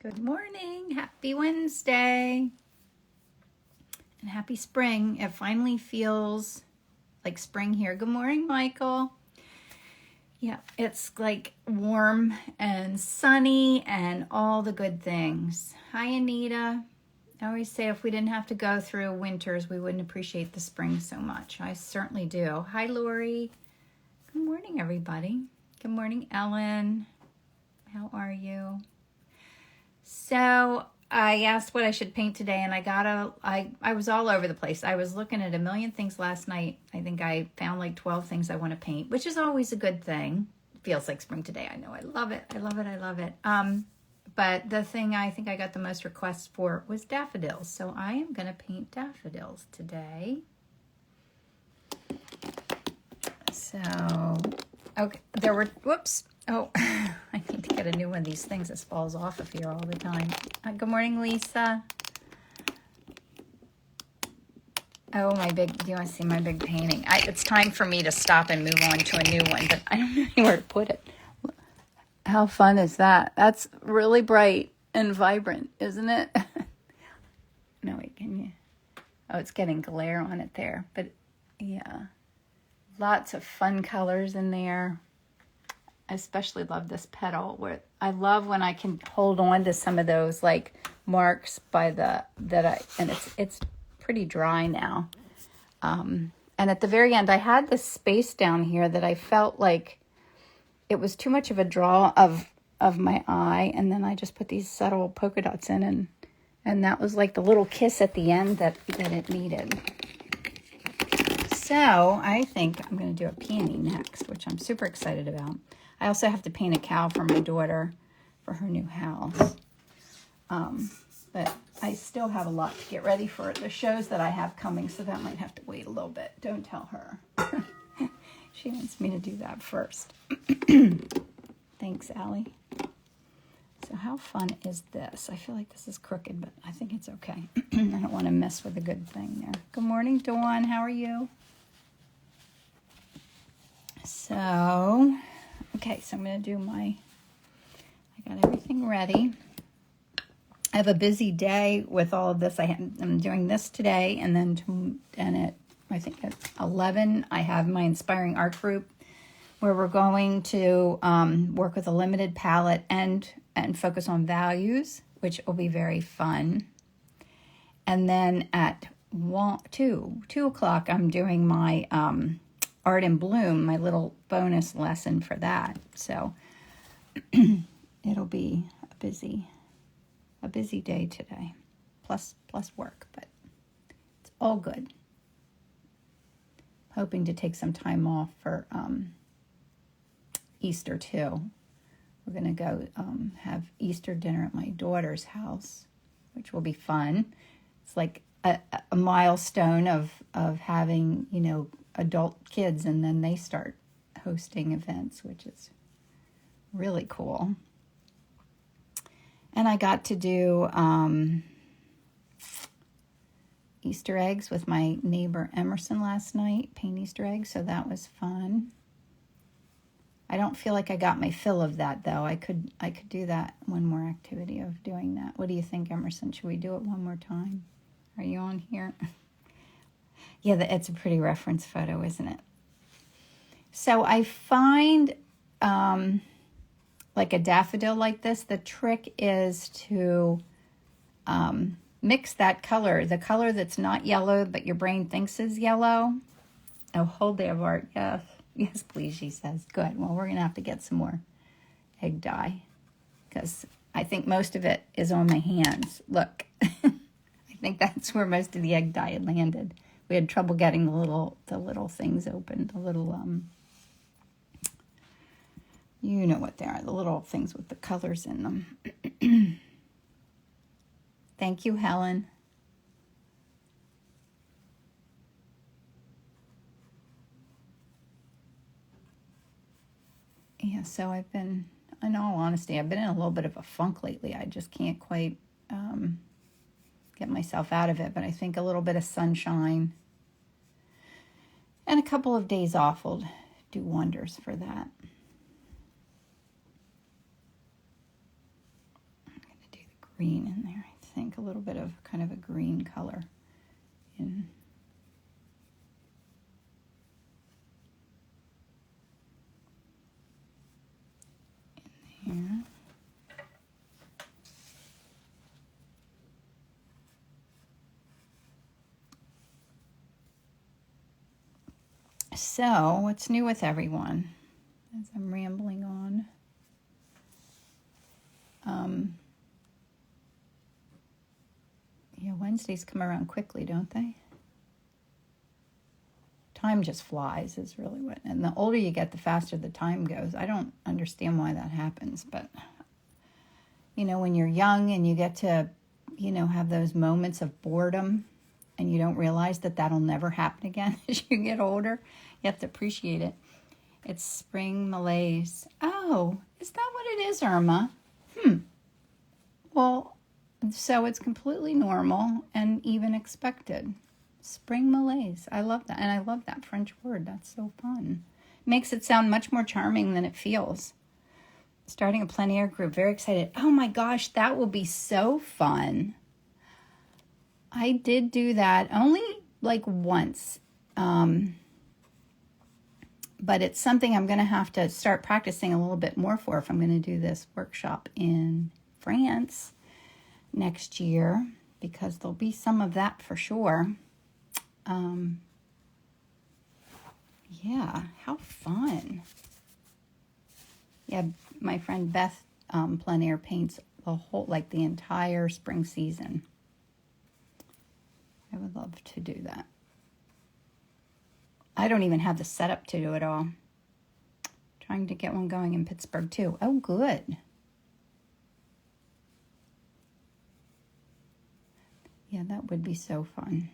Good morning. Happy Wednesday. And happy spring. It finally feels like spring here. Good morning, Michael. Yeah, it's like warm and sunny and all the good things. Hi, Anita. I always say if we didn't have to go through winters, we wouldn't appreciate the spring so much. I certainly do. Hi, Lori. Good morning, everybody. Good morning, Ellen. How are you? So I asked what I should paint today, and I was all over the place. I was looking at a million things last night. I think I found like 12 things I want to paint, which is always a good thing. It feels like spring today. I know. I love it. I love it. I love it. But the thing I think I got the most requests for was daffodils. So I am going to paint daffodils today. So, okay, whoops. Oh, I need to get a new one of these things. This falls off of here all the time. Good morning, Lisa. Oh, do you want to see my big painting? It's time for me to stop and move on to a new one, but I don't know where to put it. How fun is that? That's really bright and vibrant, isn't it? No, wait, can you? Oh, it's getting glare on it there, but yeah. Lots of fun colors in there. I especially love this petal where I love when I can hold on to some of those like marks and it's pretty dry now. And at the very end, I had this space down here that I felt like it was too much of a draw of my eye. And then I just put these subtle polka dots in and that was like the little kiss at the end that it needed. So I think I'm going to do a peony next, which I'm super excited about. I also have to paint a cow for my daughter for her new house. But I still have a lot to get ready for the shows that I have coming, so that might have to wait a little bit. Don't tell her. She wants me to do that first. Thanks, Allie. So how fun is this? I feel like this is crooked, but I think it's okay. I don't want to mess with a good thing there. Good morning, Dawn. How are you? So... okay, so I'm going to do I got everything ready. I have a busy day with all of this. I'm doing this today, and then I think at 11, I have my Inspiring Art Group, where we're going to work with a limited palette and focus on values, which will be very fun. And then at 2 o'clock, I'm doing my... Art in Bloom, my little bonus lesson for that. So it'll be a busy day today, plus work, but it's all good. Hoping to take some time off for Easter too. We're gonna go have Easter dinner at my daughter's house, which will be fun. It's like a milestone of having, adult kids, and then they start hosting events, which is really cool. And I got to do Easter eggs with my neighbor Emerson last night, paint Easter eggs, so that was fun. I don't feel like I got my fill of that, though. I could do that, one more activity of doing that. What do you think, Emerson? Should we do it one more time? Are you on here? Yeah, it's a pretty reference photo, isn't it? So I find like a daffodil like this, the trick is to mix that color, the color that's not yellow, but your brain thinks is yellow. Oh, whole day of art, yes. Yes, please, she says. Good. Well, we're going to have to get some more egg dye because I think most of it is on my hands. Look, I think that's where most of the egg dye had landed. We had trouble getting the little things open, the little, you know what they are, the little things with the colors in them. Thank you, Helen. Yeah, so I've been, in all honesty, I've been in a little bit of a funk lately. I just can't quite get myself out of it, but I think a little bit of sunshine and a couple of days off will do wonders for that. I'm going to do the green in there, I think. A little bit of kind of a green color in here. So, what's new with everyone? As I'm rambling on. Yeah, Wednesdays come around quickly, don't they? Time just flies is really what, and the older you get, the faster the time goes. I don't understand why that happens, but you know, when you're young and you get to, you know, have those moments of boredom and you don't realize that that'll never happen again as you get older, you have to appreciate it. It's spring malaise. Oh, is that what it is, Irma? Well, so it's completely normal and even expected. Spring malaise. I love that. And I love that French word. That's so fun. Makes it sound much more charming than it feels. Starting a plein air group. Very excited. Oh my gosh, that will be so fun. I did do that only like once. But it's something I'm going to have to start practicing a little bit more for if I'm going to do this workshop in France next year, because there'll be some of that for sure. Yeah, how fun. Yeah, my friend Beth plein air paints the whole, like the entire spring season. I would love to do that. I don't even have the setup to do it all. Trying to get one going in Pittsburgh too. Oh, good. Yeah, that would be so fun.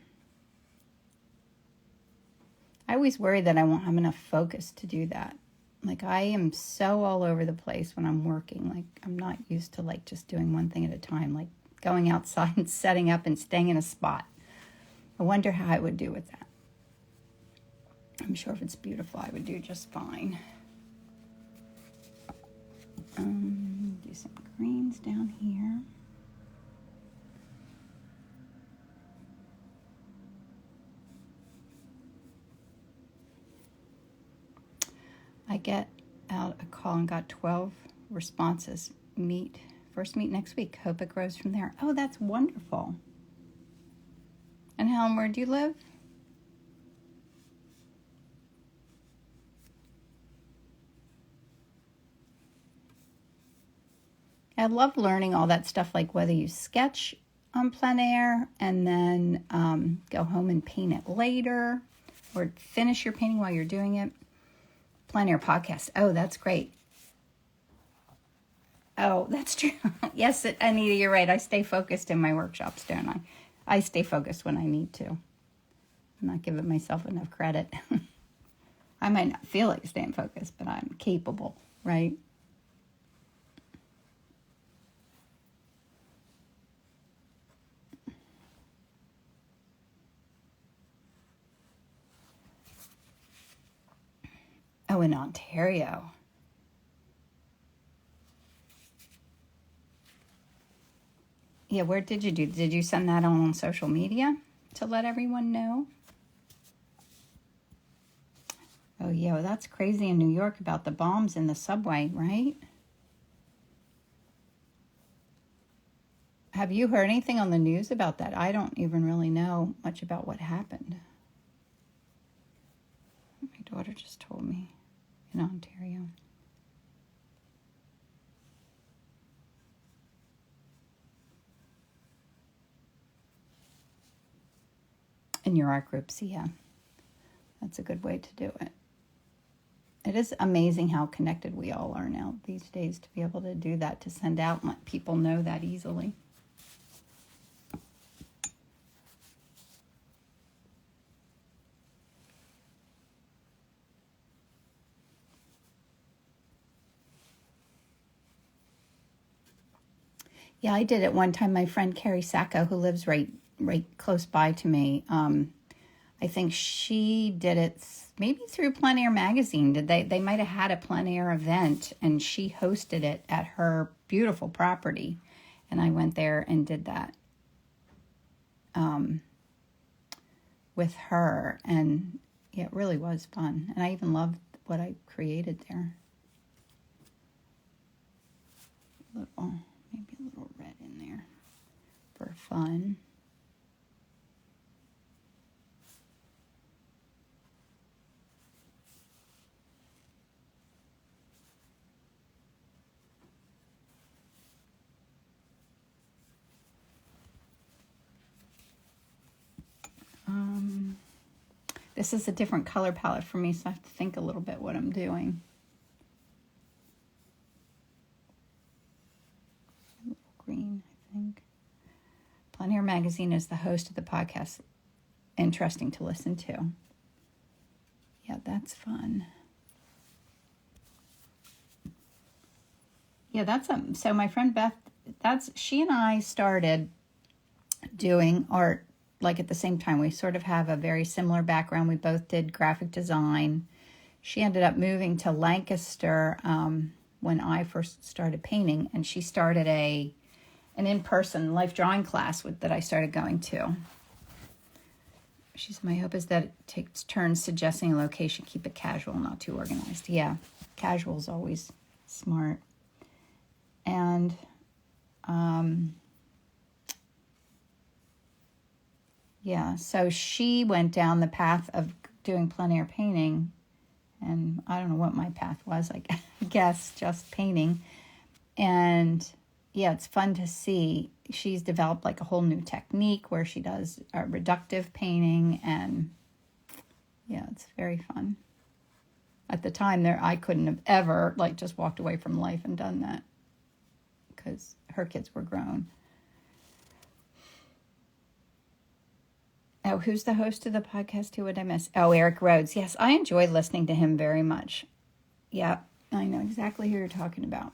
I always worry that I won't have enough focus to do that. Like, I am so all over the place when I'm working. Like, I'm not used to like just doing one thing at a time, like going outside and setting up and staying in a spot. I wonder how I would do with that. I'm sure if it's beautiful, I would do just fine. Do some greens down here. I get out a call and got 12 responses. First meet next week. Hope it grows from there. Oh, that's wonderful. And Helen, where do you live? I love learning all that stuff, like whether you sketch on plein air and then go home and paint it later, or finish your painting while you're doing it. Plein air podcast. Oh, that's great. Oh, that's true. Yes, Anita, you're right. I stay focused in my workshops, don't I? I stay focused when I need to. I'm not giving myself enough credit. I might not feel like staying focused, but I'm capable, right? Oh, in Ontario. Yeah, where did you do? Did you send that on social media to let everyone know? Oh, yeah, well, that's crazy in New York about the bombs in the subway, right? Have you heard anything on the news about that? I don't even really know much about what happened. My daughter just told me in Ontario. In your art groups, yeah. That's a good way to do it. It is amazing how connected we all are now these days to be able to do that, to send out and let people know that easily. Yeah, I did it one time. My friend Carrie Sacco, who lives right close by to me, I think she did it maybe through Plein Air Magazine. They might have had a Plein Air event, and she hosted it at her beautiful property. And I went there and did that with her. And yeah, it really was fun. And I even loved what I created there. Maybe a little red in there for fun. This is a different color palette for me, so I have to think a little bit what I'm doing. A little green, I think. Plein Air Magazine is the host of the podcast. Interesting to listen to. Yeah, that's fun. Yeah, that's so my friend Beth, she and I started doing art like at the same time. We sort of have a very similar background. We both did graphic design. She ended up moving to Lancaster when I first started painting, and she started an in-person life drawing class that I started going to. She said, my hope is that it takes turns suggesting a location, keep it casual, not too organized. Yeah, casual is always smart. And yeah, so she went down the path of doing plein air painting, and I don't know what my path was, I guess just painting. And yeah, it's fun to see. She's developed like a whole new technique where she does reductive painting, and yeah, it's very fun. At the time I couldn't have ever like just walked away from life and done that because her kids were grown. Oh, who's the host of the podcast? Who would I miss? Oh, Eric Rhodes. Yes, I enjoy listening to him very much. Yeah, I know exactly who you're talking about.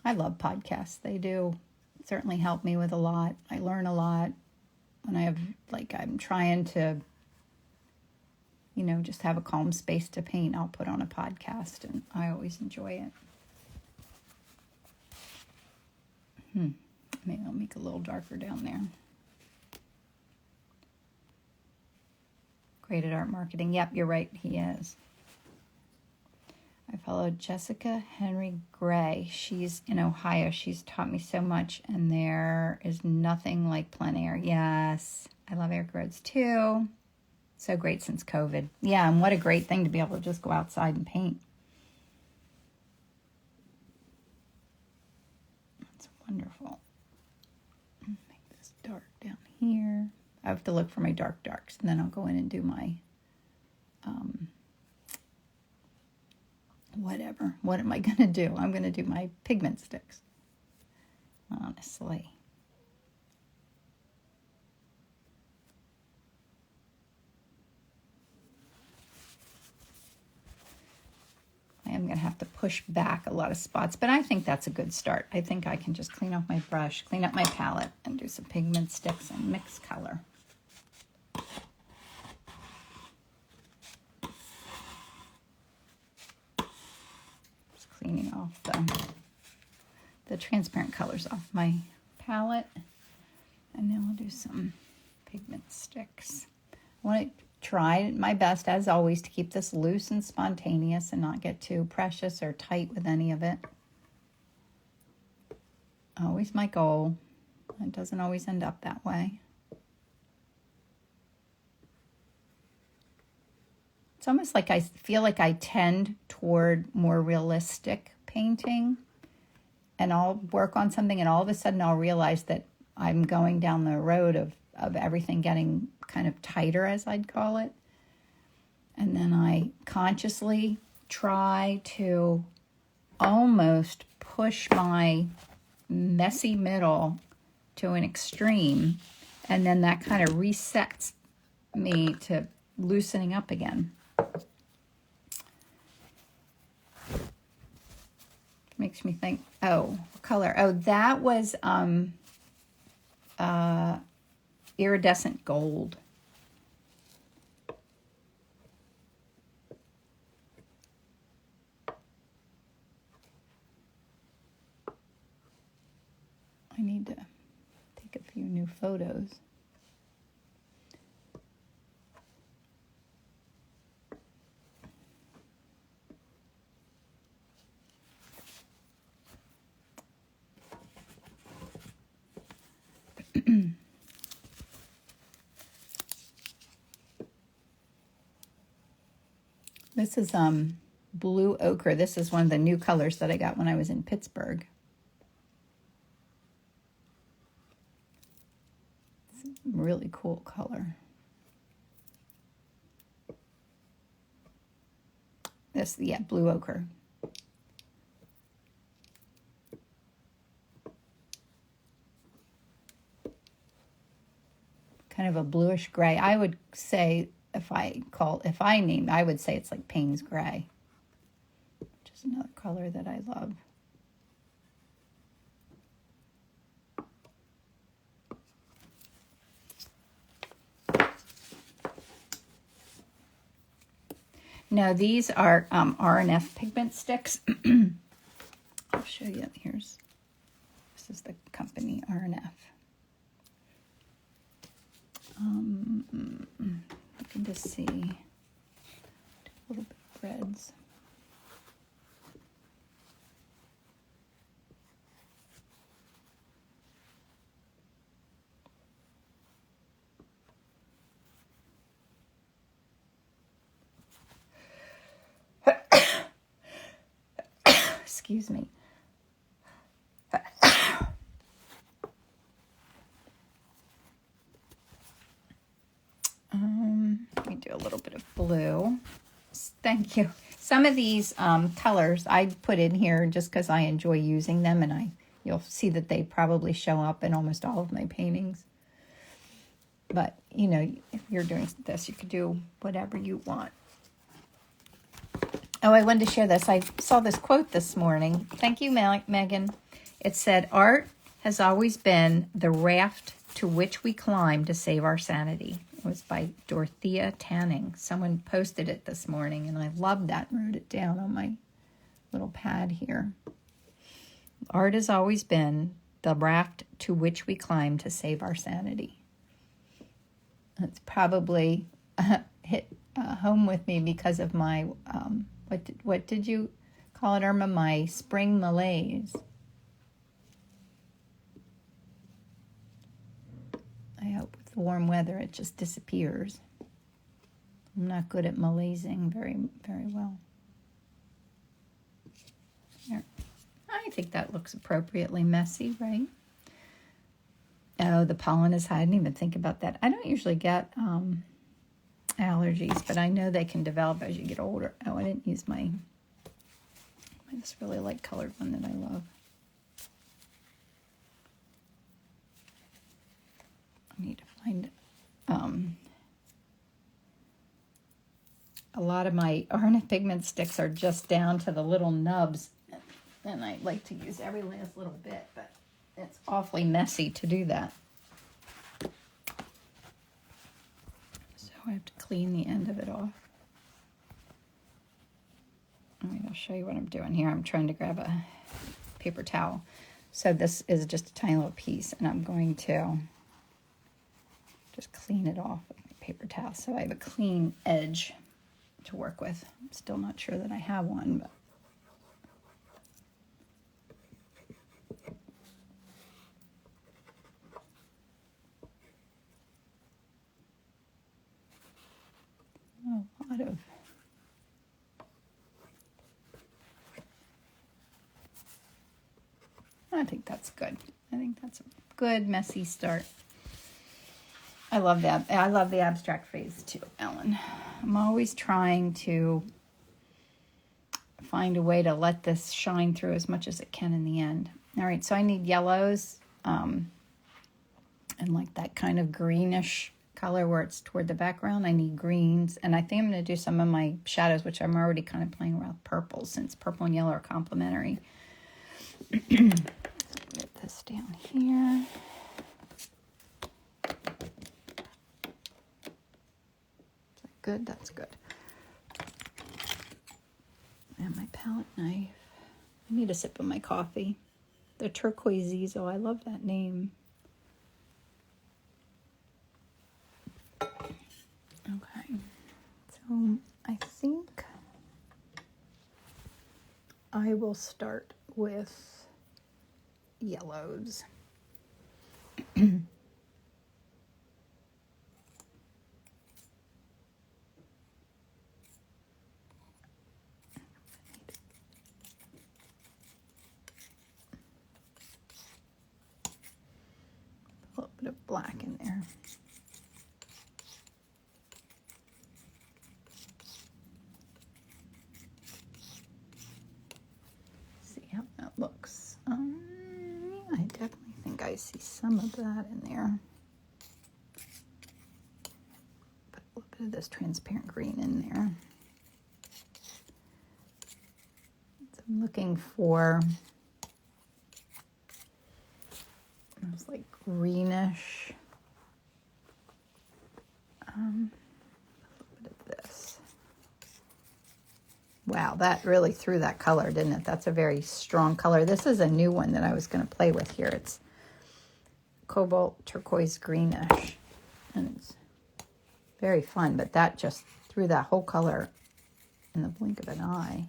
I love podcasts. They do certainly help me with a lot. I learn a lot when I'm trying to, just have a calm space to paint. I'll put on a podcast, and I always enjoy it. Maybe I'll make it a little darker down there. Great at art marketing. Yep, you're right. He is. I followed Jessica Henry Gray. She's in Ohio. She's taught me so much, and there is nothing like plein air. Yes, I love Eric Rhodes too. So great since COVID. Yeah, and what a great thing to be able to just go outside and paint. That's wonderful. Make this dark down here. I have to look for my darks, and then I'll go in and do my whatever. What am I going to do? I'm going to do my pigment sticks. Honestly. I am going to have to push back a lot of spots, but I think that's a good start. I think I can just clean off my brush, clean up my palette, and do some pigment sticks and mix color. Cleaning off the transparent colors off my palette. And now I'll do some pigment sticks. I want to try my best, as always, to keep this loose and spontaneous and not get too precious or tight with any of it. Always my goal. It doesn't always end up that way. It's almost like I feel like I tend toward more realistic painting, and I'll work on something and all of a sudden I'll realize that I'm going down the road of everything getting kind of tighter, as I'd call it. And then I consciously try to almost push my messy middle to an extreme, and then that kind of resets me to loosening up again. Makes me think, color. Oh, that was iridescent gold. I need to take a few new photos. This is blue ochre. This is one of the new colors that I got when I was in Pittsburgh. It's a really cool color. This, yeah, blue ochre. Kind of a bluish gray. I would say I would say it's like Payne's gray, which is another color that I love. Now these are R&F pigment sticks. I'll show you. This is the company R&F. Looking to see a little bit of reds. Excuse me. Let me do a little bit of blue. Thank you. Some of these colors I put in here just because I enjoy using them, and you'll see that they probably show up in almost all of my paintings. But, you know, if you're doing this, you could do whatever you want. Oh, I wanted to share this. I saw this quote this morning. Thank you, Megan. It said, "Art has always been the raft to which we climb to save our sanity." It was by Dorothea Tanning. Someone posted it this morning, and I loved that and wrote it down on my little pad here. Art has always been the raft to which we climb to save our sanity. It's probably hit home with me because of my, what did you call it, Irma? My spring malaise. I hope with the warm weather it just disappears. I'm not good at malaising very, very well. Here. I think that looks appropriately messy, right? Oh, the pollen is high. I didn't even think about that. I don't usually get allergies, but I know they can develop as you get older. Oh, I didn't use this really light colored one that I love. I need to find a lot of my R&F pigment sticks are just down to the little nubs, and I like to use every last little bit, but it's awfully messy to do that. So I have to clean the end of it off. All right, I'll show you what I'm doing here. I'm trying to grab a paper towel. So this is just a tiny little piece, and I'm going to just clean it off with my paper towel so I have a clean edge to work with. I'm still not sure that I have one, but a lot of I think that's good. I think that's a good messy start. I love that. I love the abstract phase too, Ellen. I'm always trying to find a way to let this shine through as much as it can in the end. All right, so I need yellows and like that kind of greenish color where it's toward the background. I need greens, and I think I'm going to do some of my shadows, which I'm already kind of playing around with purple, since purple and yellow are complementary. Get this down here. Good, that's good. And my palette knife. I need a sip of my coffee. The turquoise Zizo. I love that name. Okay. So I think I will start with yellows. A little bit of black in there. See how that looks. I definitely think I see some of that in there. Put a little bit of this transparent green in there. So I'm looking for almost like greenish. A little bit of this. Wow, that really threw that color, didn't it? That's a very strong color. This is a new one that I was going to play with here. It's cobalt turquoise greenish, and it's very fun, but that just threw that whole color in the blink of an eye.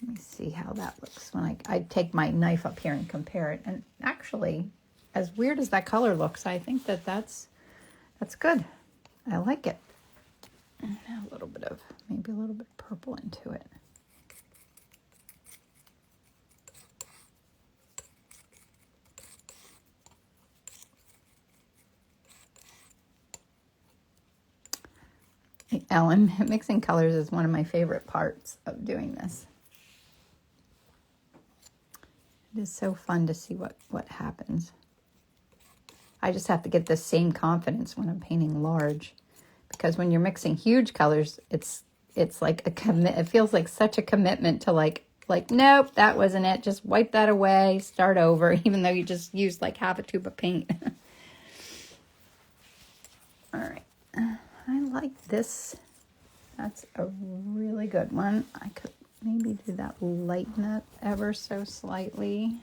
Let me see how that looks when I take my knife up here and compare it. And actually, as weird as that color looks, I think that's good. I like it. And now a little bit of, maybe a little bit of purple into it. Hey, Ellen, mixing colors is one of my favorite parts of doing this. It is so fun to see what happens. I just have to get the same confidence when I'm painting large, because when you're mixing huge colors, it's like a commit. It feels like such a commitment to like nope, that wasn't it. Just wipe that away, start over, even though you just used like half a tube of paint. All right, I like this. That's a really good one. I could maybe do that, lighten it ever so slightly.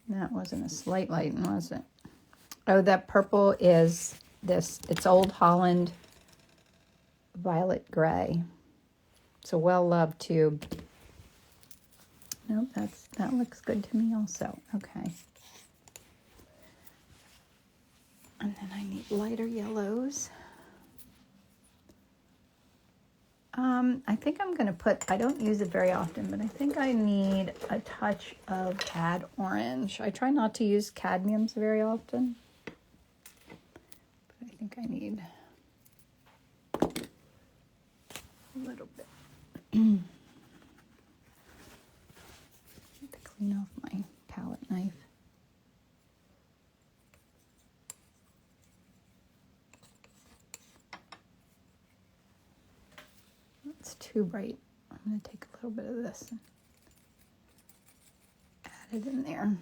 That wasn't a slight lighten, was it? Oh, that purple is this. It's Old Holland Violet Gray. It's a well-loved tube. Nope, that looks good to me also. Okay. And then I need lighter yellows. I think I'm going to put, I don't use it very often, but I think I need a touch of cad orange. I try not to use cadmiums very often, but I think I need a little bit. I have to clean off my palette knife. It's too bright. I'm going to take a little bit of this and add it in there.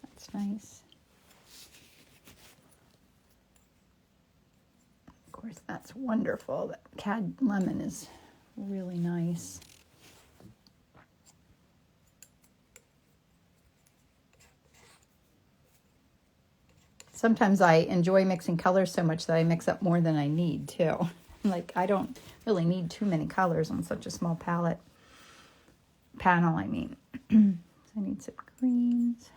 That's nice. Of course, that's wonderful. That cad lemon is really nice. Sometimes I enjoy mixing colors so much that I mix up more than I need too. Like, I don't really need too many colors on such a small panel, I mean. So I need some greens.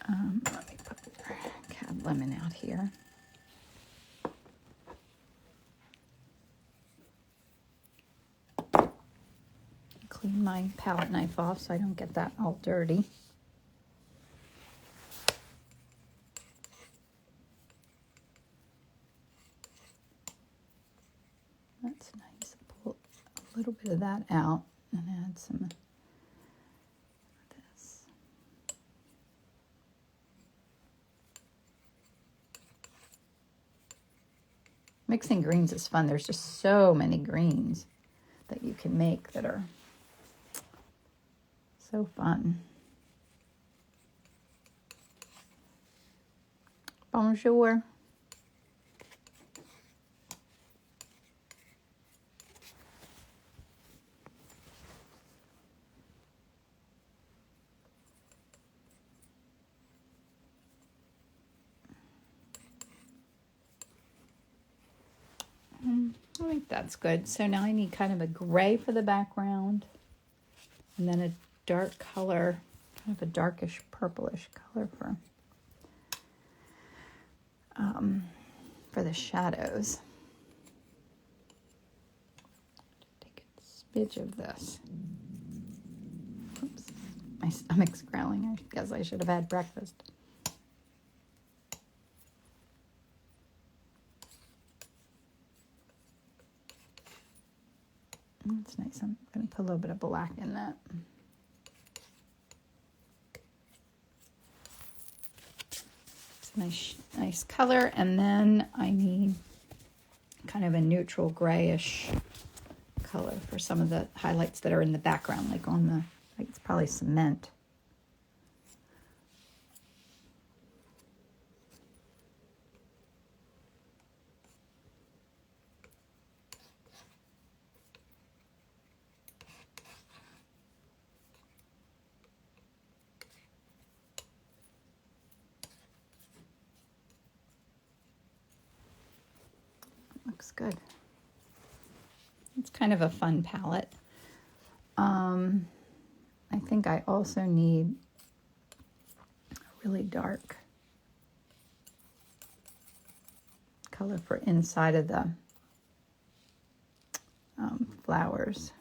Let me put cad lemon out here. Clean my palette knife off so I don't get that all dirty. That's nice. Pull a little bit of that out and add some of this. Mixing greens is fun. There's just so many greens that you can make that are so fun. Bonjour. I think that's good. So now I need kind of a gray for the background and then a dark color, kind of a darkish purplish color for the shadows. Take a smidge of this. Oops, my stomach's growling. I guess I should have had breakfast. That's nice. I'm going to put a little bit of black in that. It's a nice color. And then I need kind of a neutral grayish color for some of the highlights that are in the background, like on the, like it's probably cement. Looks good. It's kind of a fun palette. I think I also need a really dark color for inside of the flowers.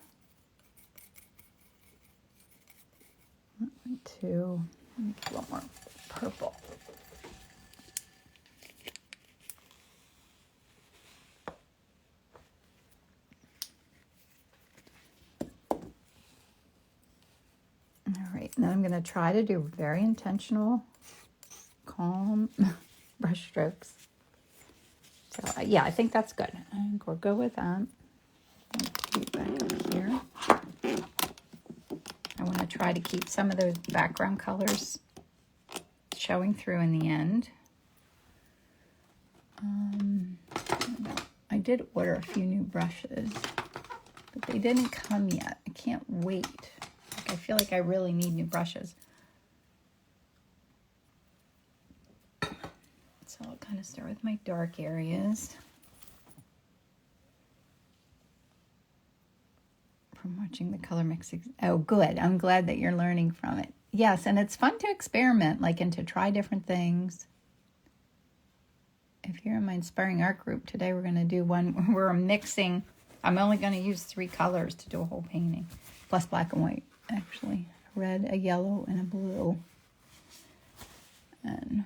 1, 2, let me get a little more purple. All right, now I'm going to try to do very intentional, calm brush strokes. So yeah, I think that's good. I think we'll go with that. Back up here. I want to try to keep some of those background colors showing through in the end. I did order a few new brushes, but they didn't come yet. I can't wait. I feel like I really need new brushes. So I'll kind of start with my dark areas. From watching the color mixing. Oh, good. I'm glad that you're learning from it. Yes, and it's fun to experiment, like, and to try different things. If you're in my Inspiring Art group, today we're going to do one where we're mixing. I'm only going to use 3 colors to do a whole painting, plus black and white, actually. A red, a yellow, and a blue. And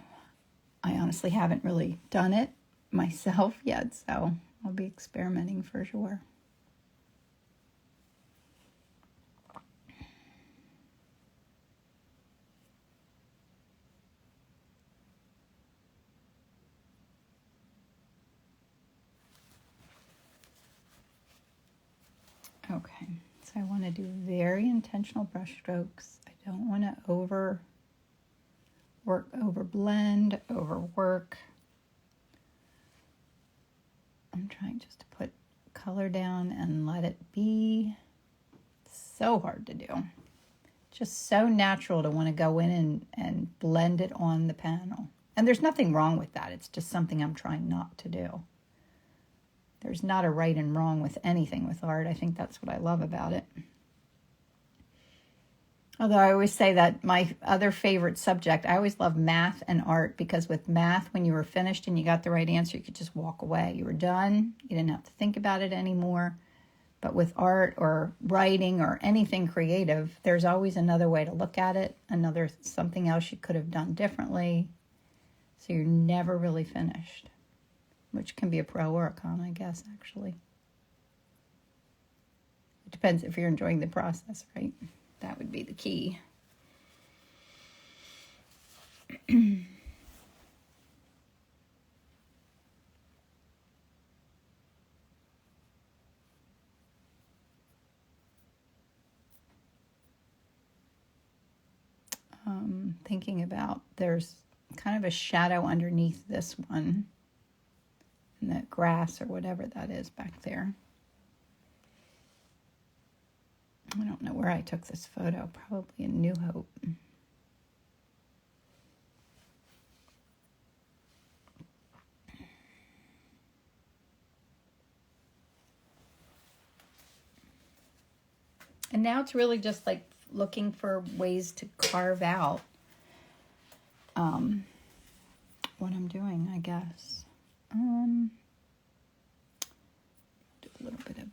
I honestly haven't really done it myself yet, so I'll be experimenting for sure. Okay, so I want to do very intentional brush strokes. I don't want to over blend, overwork. I'm trying just to put color down and let it be. So hard to do. Just so natural to want to go in and blend it on the panel. And there's nothing wrong with that. It's just something I'm trying not to do. There's not a right and wrong with anything with art. I think that's what I love about it. Although I always say that my other favorite subject, I always love math and art, because with math, when you were finished and you got the right answer, you could just walk away. You were done. You didn't have to think about it anymore. But with art or writing or anything creative, there's always another way to look at it, something else you could have done differently. So you're never really finished, which can be a pro or a con, I guess, actually. It depends if you're enjoying the process, right? That would be the key. thinking about there's kind of a shadow underneath this one, in that grass or whatever that is back there. I don't know where I took this photo, probably in New Hope. And now it's really just like looking for ways to carve out what I'm doing, I guess. Do a little bit of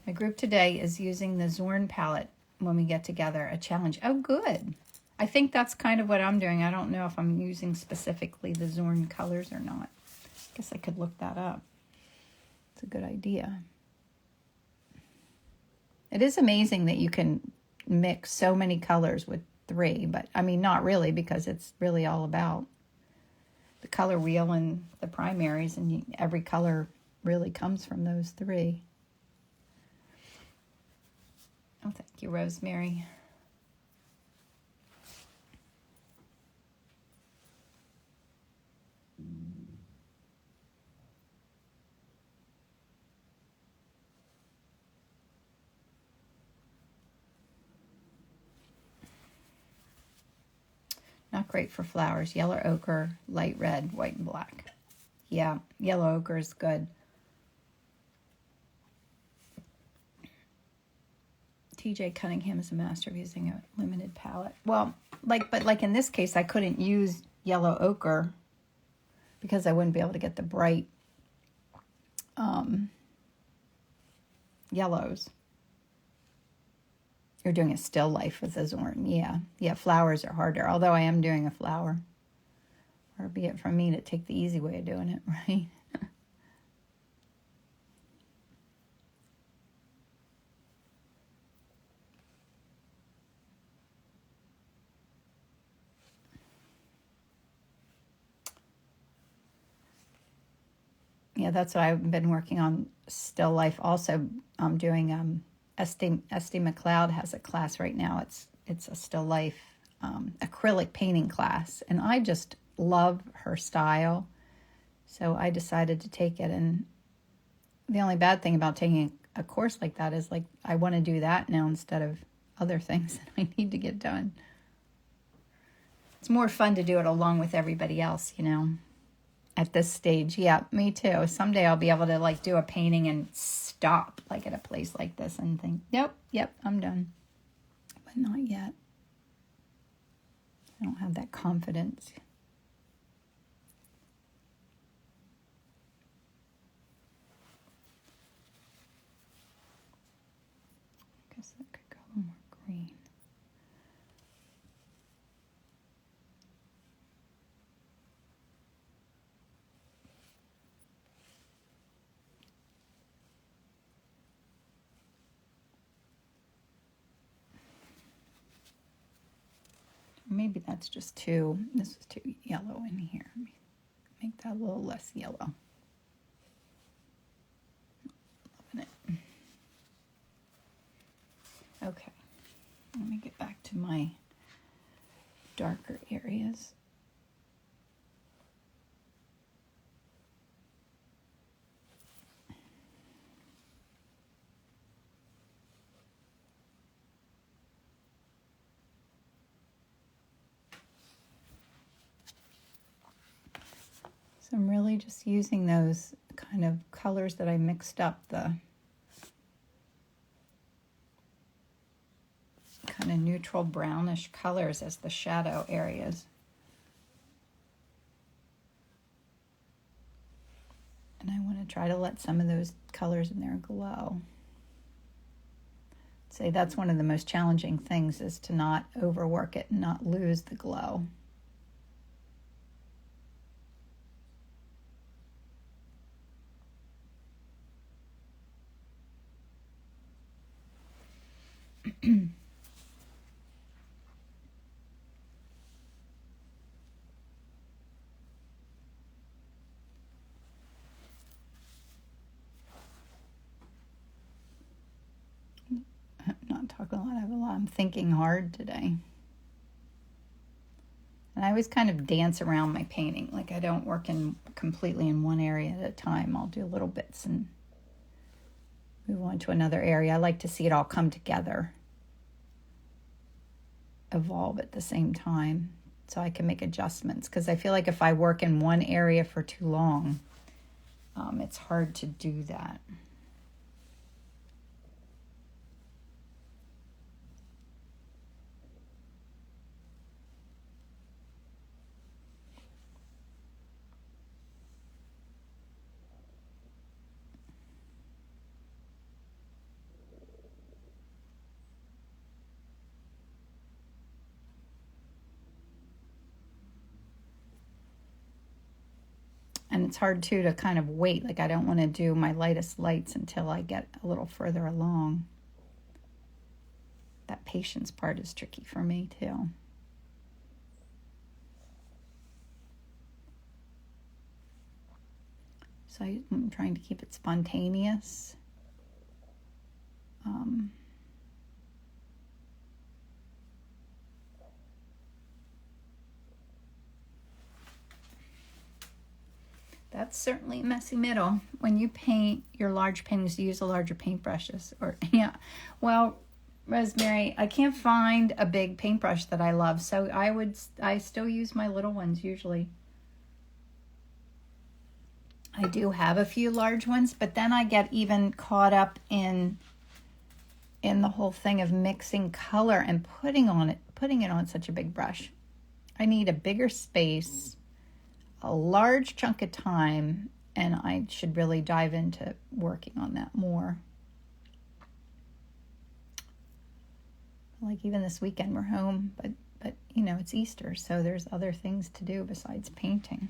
my group today is using the Zorn palette when we get together, a challenge. Oh, good. I think that's kind of what I'm doing. I don't know if I'm using specifically the Zorn colors or not. I guess I could look that up. It's a good idea. It is amazing that you can mix so many colors with 3, but I mean, not really, because it's really all about the color wheel and the primaries, and every color really comes from those 3. Oh, thank you, Rosemary. Not great for flowers. Yellow ochre, light red, white and black. Yeah, yellow ochre is good. TJ Cunningham is a master of using a limited palette. Well, but in this case, I couldn't use yellow ochre because I wouldn't be able to get the bright yellows. You're doing a still life with the Zorn. Yeah, flowers are harder, although I am doing a flower. Or be it from me to take the easy way of doing it, right? Yeah, that's what I've been working on, still life. Also, I'm doing Esty McLeod has a class right now. It's a still life acrylic painting class, and I just love her style. So I decided to take it, and the only bad thing about taking a course like that is like I want to do that now instead of other things that I need to get done. It's more fun to do it along with everybody else, at this stage. Yeah, me too. Someday I'll be able to like do a painting and stop like at a place like this and think, yep, I'm done. But not yet. I don't have that confidence. I guess that could go a little more green. Maybe that's just this is too yellow in here. Let me make that a little less yellow. Loving it. Okay, let me get back to my darker areas. So I'm really just using those kind of colors that I mixed up, the kind of neutral brownish colors as the shadow areas. And I want to try to let some of those colors in there glow. I'd say that's one of the most challenging things, is to not overwork it and not lose the glow. I'm thinking hard today. And I always kind of dance around my painting. Like I don't work completely in one area at a time. I'll do little bits and move on to another area. I like to see it all come together, evolve at the same time, so I can make adjustments. Because I feel like if I work in one area for too long, it's hard to do that. And it's hard, too, to kind of wait. Like, I don't want to do my lightest lights until I get a little further along. That patience part is tricky for me, too. So I'm trying to keep it spontaneous. That's certainly a messy middle. When you paint your large paintings, you use the larger paintbrushes. Well, Rosemary, I can't find a big paintbrush that I love, so I still use my little ones usually. I do have a few large ones, but then I get even caught up in the whole thing of mixing color and putting it on such a big brush. I need a bigger space, a large chunk of time, and I should really dive into working on that more. Like even this weekend we're home, but it's Easter, so there's other things to do besides painting.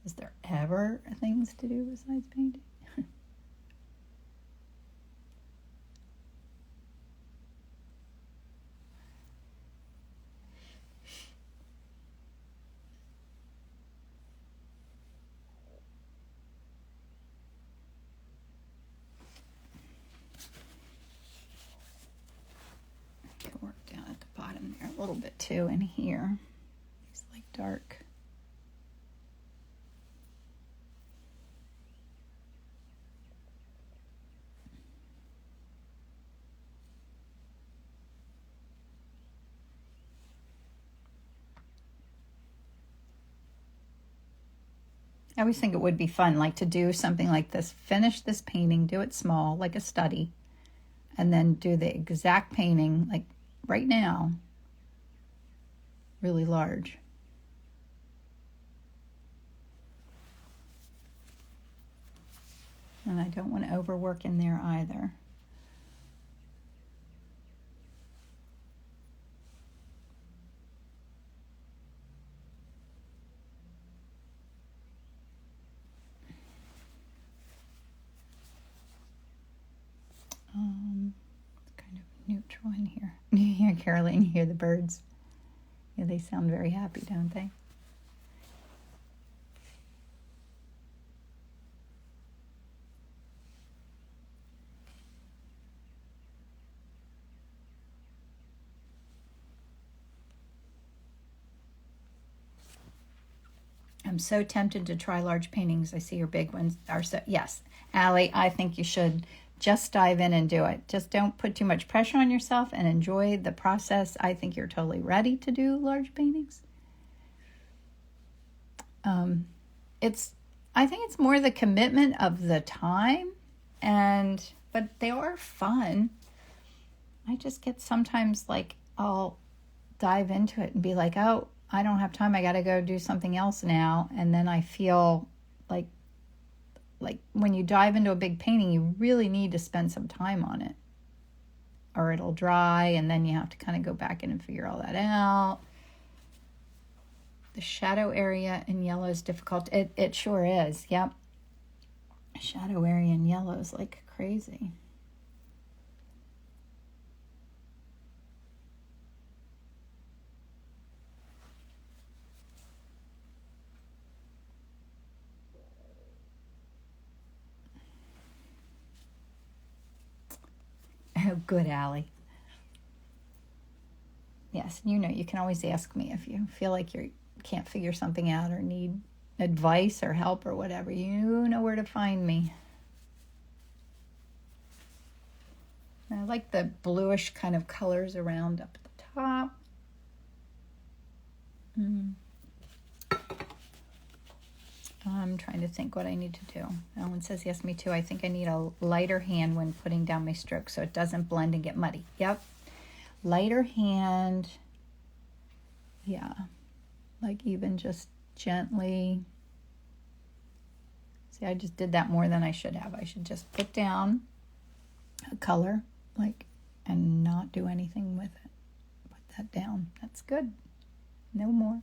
Is there ever things to do besides painting? Work down at the bottom there a little bit too in here. It's like dark. I always think it would be fun, like to do something like this, finish this painting, do it small, like a study, and then do the exact painting, like right now, really large. And I don't want to overwork in there either. Kind of neutral in here. You hear Caroline, you hear the birds. Yeah, they sound very happy, don't they? I'm so tempted to try large paintings. I see your big ones are so, yes. Allie, I think you should just dive in and do it. Just don't put too much pressure on yourself and enjoy the process. I think you're totally ready to do large paintings. I think it's more the commitment of the time, but they are fun. I just get sometimes like I'll dive into it and be like, oh, I don't have time. I got to go do something else now. And then I feel like when you dive into a big painting, you really need to spend some time on it, or it'll dry, and then you have to kind of go back in and figure all that out. The shadow area in yellow is difficult. It sure is. Yep. Shadow area in yellow is like crazy. Oh, good, Allie. Yes, you know, you can always ask me if you feel like you can't figure something out or need advice or help or whatever. You know where to find me. I like the bluish kind of colors around up at the top. I'm trying to think what I need to do. Ellen says, yes, me too. I think I need a lighter hand when putting down my strokes so it doesn't blend and get muddy. Yep. Lighter hand. Yeah. Like even just gently. See, I just did that more than I should have. I should just put down a color, like, and not do anything with it. Put that down. That's good. No more.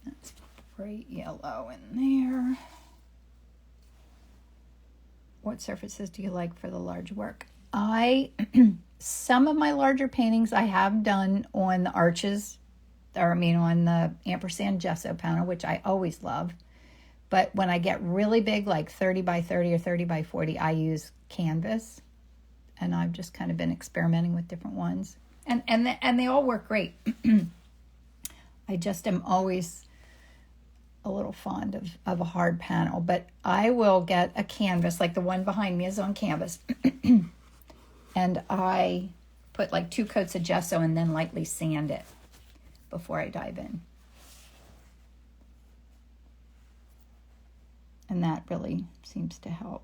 That's bright yellow in there. What surfaces do you like for the large work? Some of my larger paintings I have done on the arches, or I mean on the ampersand gesso panel, which I always love. But when I get really big, like 30 by 30 or 30 by 40, I use canvas. And I've just kind of been experimenting with different ones. And they all work great. I just am always a little fond of a hard panel. But I will get a canvas, like the one behind me is on canvas. And I put like 2 coats of gesso and then lightly sand it before I dive in. And that really seems to help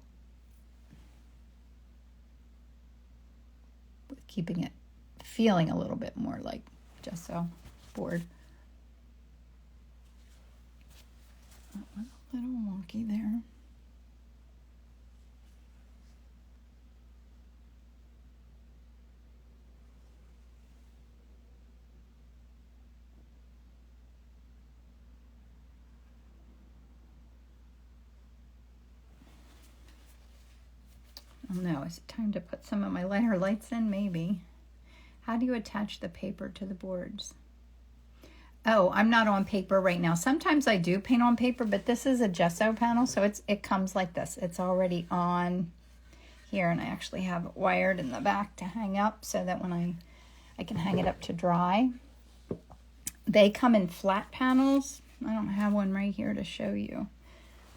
with keeping it feeling a little bit more like gesso board. That was a little wonky there. Oh no, is it time to put some of my lighter lights in? Maybe. How do you attach the paper to the boards? Oh, I'm not on paper right now. Sometimes I do paint on paper, but this is a gesso panel, so it comes like this. It's already on here, and I actually have it wired in the back to hang up so that when I can hang it up to dry. They come in flat panels. I don't have one right here to show you,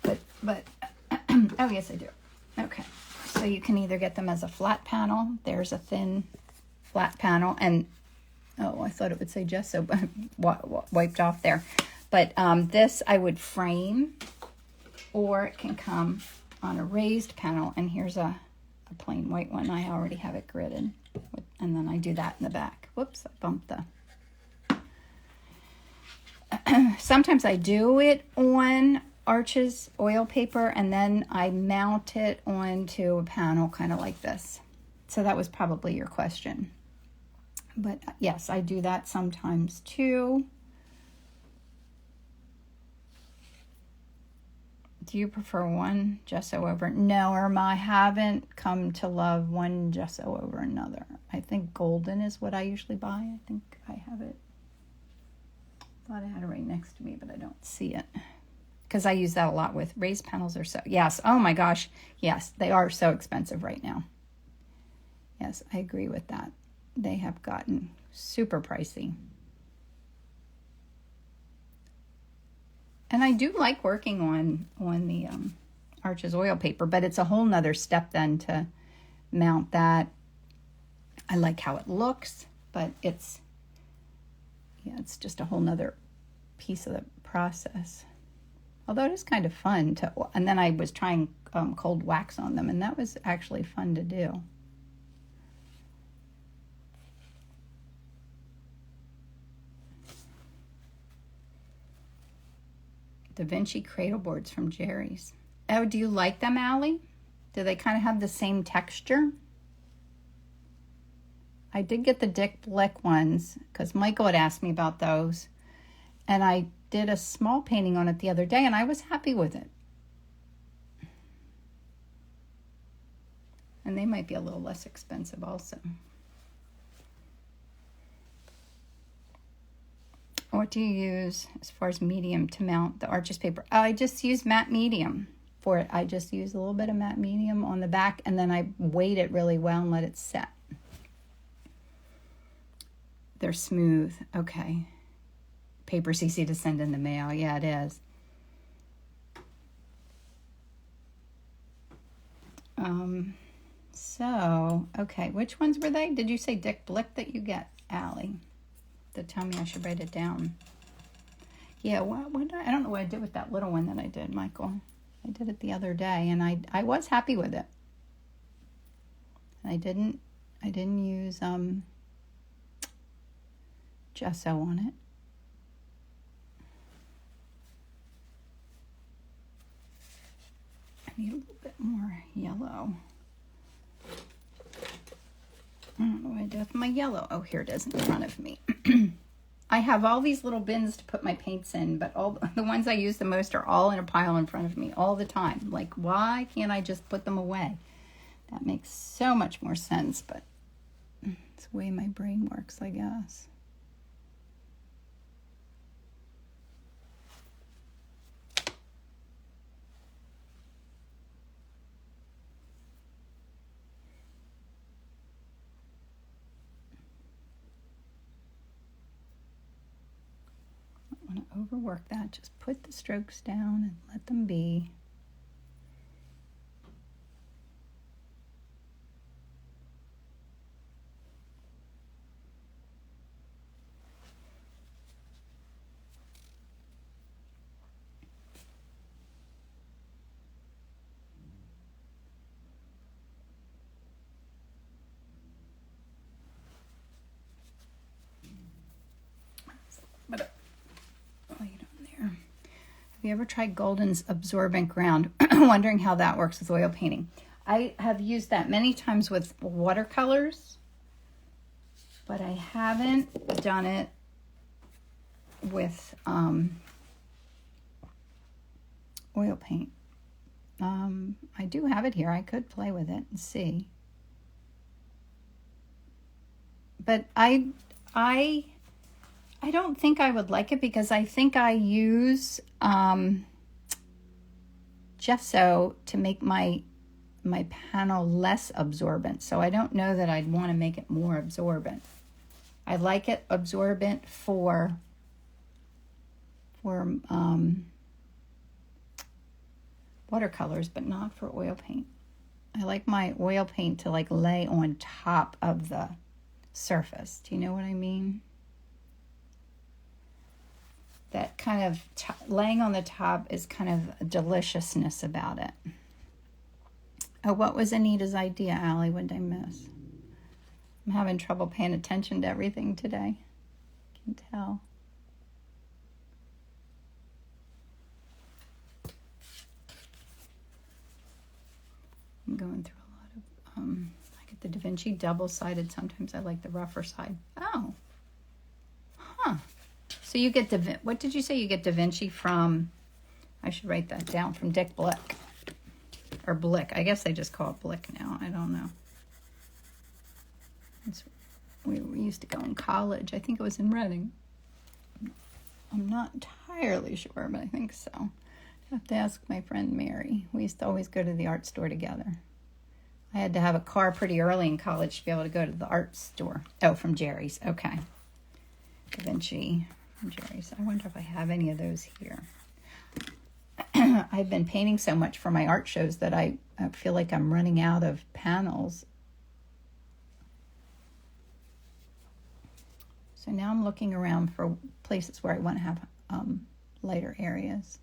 but oh yes, I do. Okay, so you can either get them as a flat panel. There's a thin flat panel, and oh, I thought it would say gesso, but wiped off there. But this I would frame, or it can come on a raised panel. And here's a plain white one. I already have it gridded, and then I do that in the back. Whoops, I bumped the. Sometimes I do it on Arches oil paper, and then I mount it onto a panel kind of like this. So that was probably your question. But yes, I do that sometimes too. Do you prefer one gesso over? No, Irma, I haven't come to love one gesso over another. I think golden is what I usually buy. I think I have it. Thought I had it right next to me, but I don't see it. Because I use that a lot with raised panels or so. Yes, oh my gosh. Yes, they are so expensive right now. Yes, I agree with that. They have gotten super pricey. And I do like working on the Arches oil paper, but it's a whole nother step then to mount that. I like how it looks, but it's just a whole nother piece of the process. Although it is kind of fun to, and then I was trying cold wax on them, and that was actually fun to do. Da Vinci cradle boards from Jerry's. Oh, do you like them, Allie? Do they kind of have the same texture? I did get the Dick Blick ones because Michael had asked me about those. And I did a small painting on it the other day, and I was happy with it. And they might be a little less expensive also. What do you use as far as medium to mount the Arches paper? I just use matte medium for it, I just use a little bit of matte medium on the back, and then I weight it really well and let it set. They're smooth. Okay. Paper's easy to send in the mail. Yeah, it is. So, okay, which ones were they? Did you say Dick Blick that you get, Allie? That tell me I should write it down. Yeah, I don't know what I did with that little one that I did, Michael. I did it the other day, and I was happy with it. I didn't use gesso on it. I need a little bit more yellow. I don't know what I did with my yellow. Oh, here it is in front of me. I have all these little bins to put my paints in, but all the ones I use the most are all in a pile in front of me all the time. Like, why can't I just put them away? That makes so much more sense, but it's the way my brain works, I guess. Overwork that. Just put the strokes down and let them be. Have you ever tried Golden's absorbent ground? Wondering how that works with oil painting. I have used that many times with watercolors, but I haven't done it with oil paint. I do have it here. I could play with it and see. But I don't think I would like it because I think I use gesso to make my panel less absorbent. So I don't know that I'd want to make it more absorbent. I like it absorbent for watercolors, but not for oil paint. I like my oil paint to like lay on top of the surface. Do you know what I mean? That kind of laying on the top is kind of a deliciousness about it. Oh, what was Anita's idea, Allie? What did I miss? I'm having trouble paying attention to everything today. I can tell. I'm going through a lot of, I get the Da Vinci double-sided. Sometimes I like the rougher side. Oh. Huh. So you get what did you say you get Da Vinci from? I should write that down. From Dick Blick. Or Blick. I guess they just call it Blick now. I don't know. We used to go in college. I think it was in Reading. I'm not entirely sure, but I think so. I have to ask my friend Mary. We used to always go to the art store together. I had to have a car pretty early in college to be able to go to the art store. Oh, from Jerry's. Okay. Da Vinci from Jerry's. I wonder if I have any of those here. I've been painting so much for my art shows that I feel like I'm running out of panels. So now I'm looking around for places where I want to have lighter areas.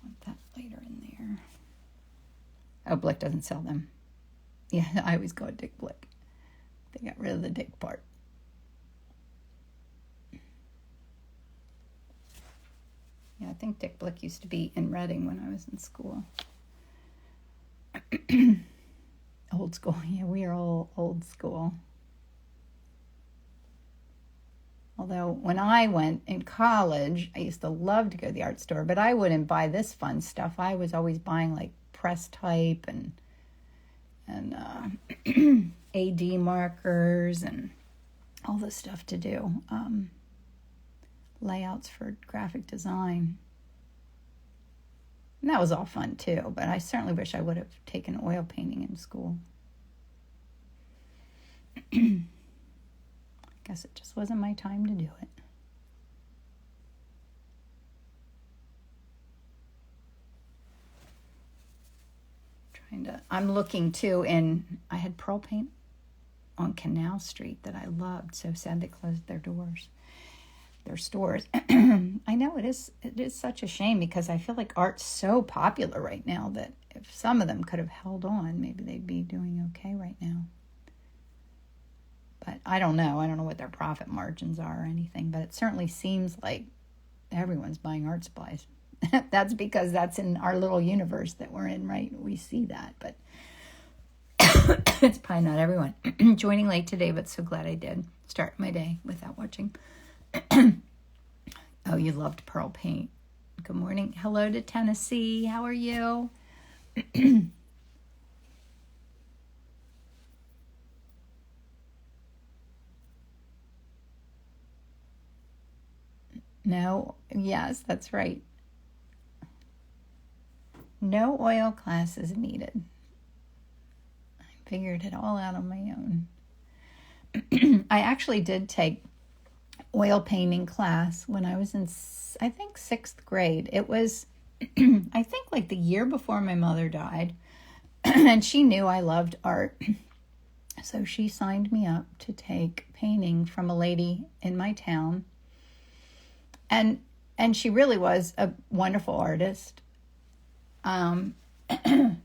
I want that later in there. Oh, Blick doesn't sell them. Yeah, I always go at Dick Blick. They got rid of the Dick part. Yeah, I think Dick Blick used to be in Reading when I was in school. Old school. Yeah, we are all old school. Although when I went in college, I used to love to go to the art store, but I wouldn't buy this fun stuff. I was always buying like press type and AD markers and all this stuff to do. layouts for graphic design. And that was all fun too, but I certainly wish I would have taken oil painting in school. I guess it just wasn't my time to do it. I'm looking too, and I had pearl paint on Canal Street that I loved. So sad they closed their stores. I know it is such a shame, because I feel like art's so popular right now that if some of them could have held on, maybe they'd be doing okay right now. But I don't know. I don't know what their profit margins are or anything, but it certainly seems like everyone's buying art supplies. That's because that's in our little universe that we're in, right? We see that, but it's probably not everyone. Joining late today, but so glad I did start my day without watching. Oh, you loved pearl paint. Good morning. Hello to Tennessee. How are you? No, yes, that's right. No oil classes needed. I figured it all out on my own. I actually did take oil painting class when I was in, I think, 6th grade. It was, I think, like the year before my mother died. And she knew I loved art. So she signed me up to take painting from a lady in my town. And she really was a wonderful artist.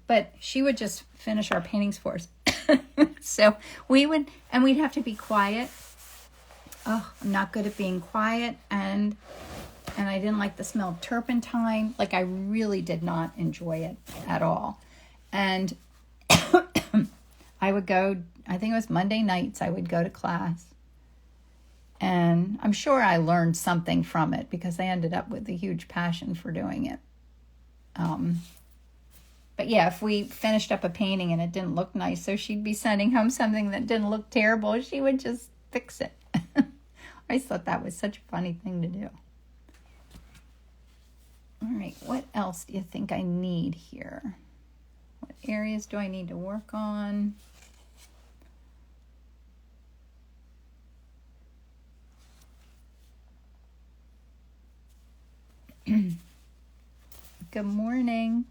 But she would just finish our paintings for us. So we'd have to be quiet. Oh, I'm not good at being quiet. And I didn't like the smell of turpentine. Like, I really did not enjoy it at all. And I would go, I think it was Monday nights, I would go to class. And I'm sure I learned something from it, because I ended up with a huge passion for doing it. But yeah, if we finished up a painting and it didn't look nice, so she'd be sending home something that didn't look terrible, she would just fix it. I thought that was such a funny thing to do. All right, what else do you think I need here? What areas do I need to work on? Good morning.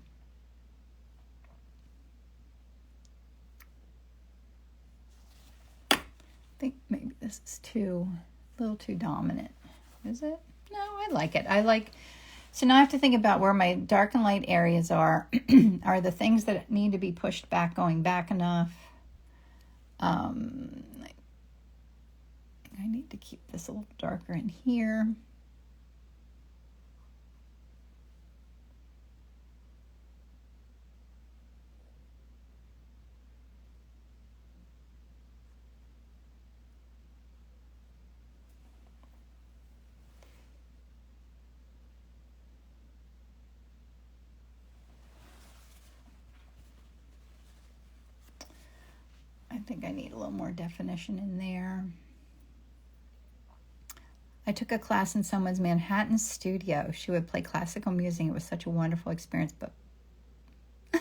I think maybe this is a little too dominant. Is it? No, I like it. So now I have to think about where my dark and light areas are. Are the things that need to be pushed back going back enough? I need to keep this a little darker in here. I think I need a little more definition in there. I took a class in someone's Manhattan studio. She would play classical music. It was such a wonderful experience, but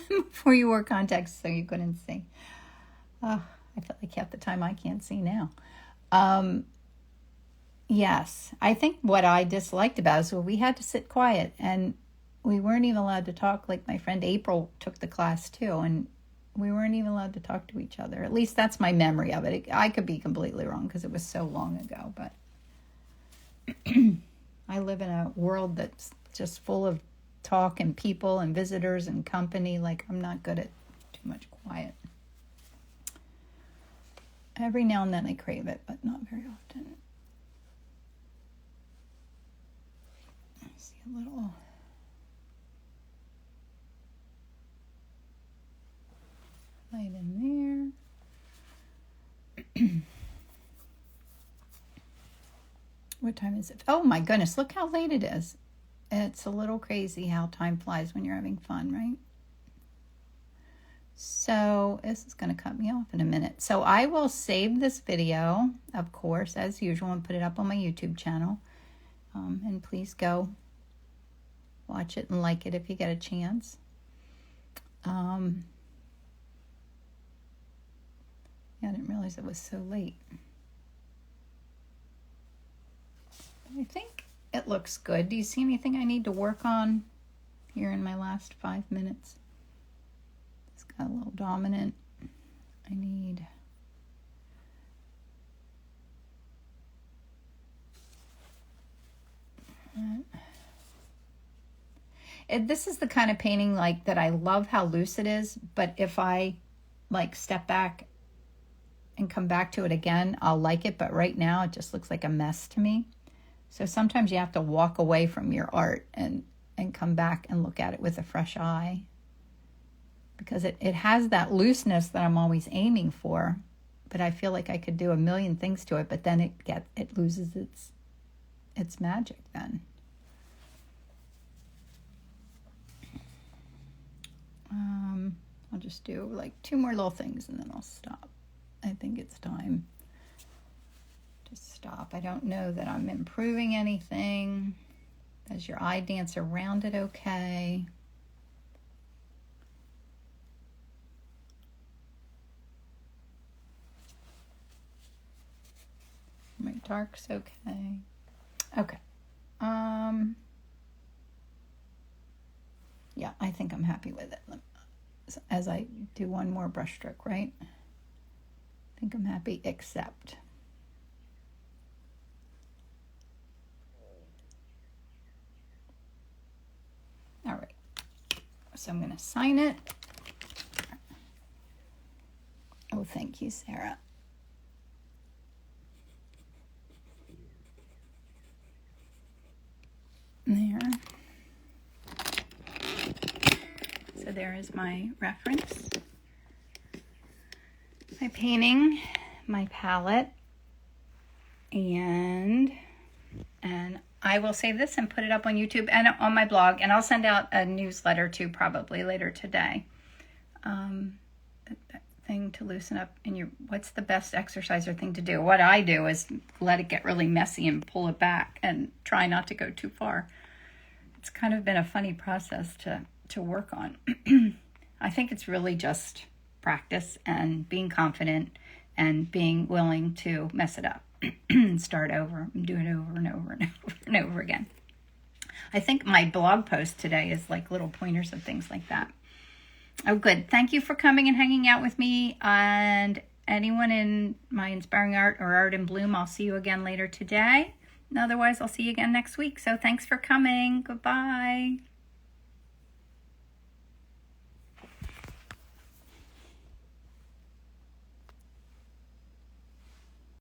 before you wore contacts so you couldn't see. Oh, I felt like half the time I can't see now. Yes, I think what I disliked about it is we had to sit quiet, and we weren't even allowed to talk. Like, my friend April took the class too, and we weren't even allowed to talk to each other. At least that's my memory of it. I could be completely wrong because it was so long ago, but I live in a world that's just full of talk and people and visitors and company. Like, I'm not good at too much quiet. Every now and then I crave it, but not very often. I see a little... light in there. What time is it? Oh my goodness, look how late it is. It's a little crazy how time flies when you're having fun, right? So this is going to cut me off in a minute. So I will save this video, of course, as usual, and put it up on my YouTube channel. And please go watch it and like it if you get a chance. Yeah, I didn't realize it was so late. I think it looks good. Do you see anything I need to work on here in my last 5 minutes? It's got a little dominant. I need... This is the kind of painting like that I love how loose it is, but if I like step back and come back to it again, I'll like it, but right now it just looks like a mess to me. So sometimes you have to walk away from your art and come back and look at it with a fresh eye, because it has that looseness that I'm always aiming for, but I feel like I could do a million things to it, but then it loses its magic then. I'll just do like 2 more little things and then I'll stop. I think it's time to stop. I don't know that I'm improving anything. Does your eye dance around it okay? My dark's okay. Okay. Yeah, I think I'm happy with it. As I do one more brush stroke, right? I think I'm happy, except all right. So I'm going to sign it. Oh, thank you, Sarah. There. So there is my reference, my painting, my palette, and I will save this and put it up on YouTube and on my blog, and I'll send out a newsletter too, probably later today. Thing to loosen up in your, what's the best exercise or thing to do? What I do is let it get really messy and pull it back and try not to go too far. It's kind of been a funny process to work on. I think it's really just practice and being confident and being willing to mess it up and start over and do it over and over and over and over again. I think my blog post today is like little pointers of things like that. Oh, good. Thank you for coming and hanging out with me. And anyone in my Inspiring Art or Art in Bloom, I'll see you again later today. And otherwise, I'll see you again next week. So thanks for coming. Goodbye.